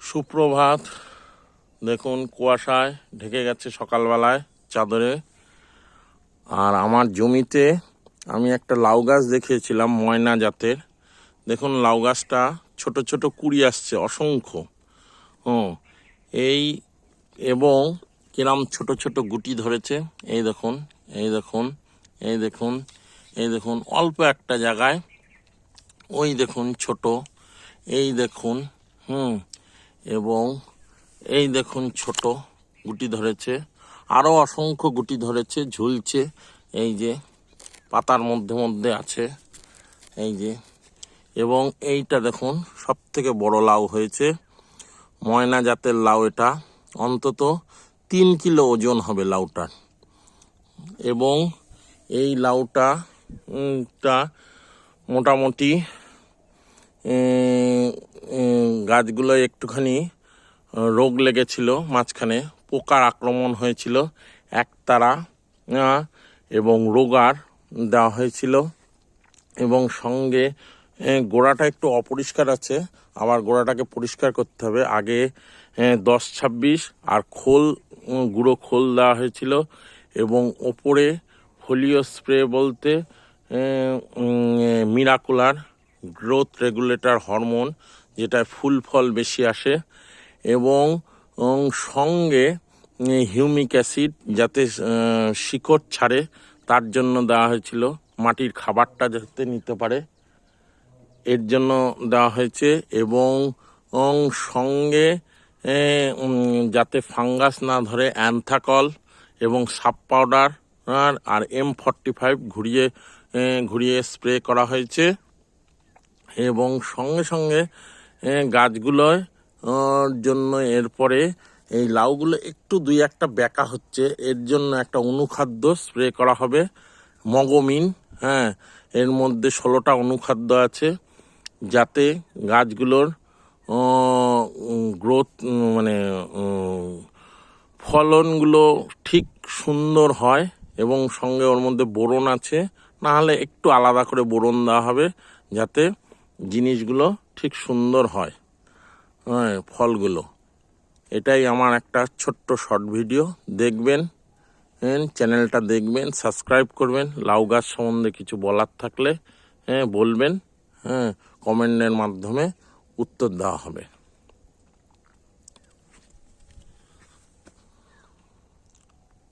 সুপ্রভাত। দেখুন কুয়াশায় ঢেকে গেছে সকালবেলায় চাদরে। আর আমার জমিতে আমি একটা লাউ গাছ দেখিয়েছিলাম ময়না জাতের। দেখুন লাউ গাছটা ছোট ছোট কুড়ি আসছে অসংখ্য। এই এবং কিরম ছোট ছোট গুটি ধরেছে। এই দেখুন, এই দেখুন, এই দেখুন, এই দেখুন, অল্প একটা জায়গায় ওই দেখুন ছোট, এই দেখুন, এবং এই দেখুন ছোট গুটি ধরেছে, আরও অসংখ্য গুটি ধরেছে, ঝুলছে। এই যে পাতার মধ্যে মধ্যে আছে, এই যে। এবং এইটা দেখুন সব থেকে বড় লাউ হয়েছে, ময়না জাতের লাউ। এটা অন্তত 3 কিলো ওজন হবে লাউটার। এবং এই লাউটা মোটামুটি গাছগুলো একটুখানি রোগ লেগেছিল, মাঝখানে পোকার আক্রমণ হয়েছিল, একতারা এবং রোগার দেওয়া হয়েছিল। এবং সঙ্গে গোড়াটা একটু অপরিষ্কার আছে, আবার গোড়াটাকে পরিষ্কার করতে হবে। আগে 10-26 আর খোল, গুঁড়ো খোল দেওয়া হয়েছিল। এবং ওপরে ফোলিও স্প্রে বলতে মিরাকুলার গ্রোথ রেগুলেটর হরমোন, যেটায় ফুল ফল বেশি আসে। এবং সঙ্গে হিউমিক অ্যাসিড, যাতে শিকড় ছাড়ে তার জন্য দেওয়া হয়েছিল, মাটির খাবারটা যাতে নিতে পারে এর জন্য দেওয়া হয়েছে। এবং সঙ্গে যাতে ফাঙ্গাস না ধরে অ্যান্থাকল এবং সাব পাউডার আর M45 ঘুরিয়ে স্প্রে করা হয়েছে। এবং সঙ্গে সঙ্গে গাছগুলোর জন্য এরপরে এই লাউগুলো একটু 2-1টা ব্যাকা হচ্ছে, এর জন্য একটা অনুখাদ্য স্প্রে করা হবে, মগমিন। এর মধ্যে 16টা অনুখাদ্য আছে, যাতে গাছগুলোর গ্রোথ মানে ফলনগুলো ঠিক সুন্দর হয়। এবং সঙ্গে ওর মধ্যে বোরন আছে, না হলে একটু আলাদা করে বোরন দেওয়া হবে, যাতে জিনিসগুলো ঠিক সুন্দর হয়, ফলগুলো। এটাই আমার একটা ছোট্ট শর্ট ভিডিও। দেখবেন, চ্যানেলটা দেখবেন, সাবস্ক্রাইব করবেন। লাউ গাছ সম্বন্ধে কিছু বলার থাকলে বলবেন, কমেন্টের মাধ্যমে উত্তর দেওয়া হবে।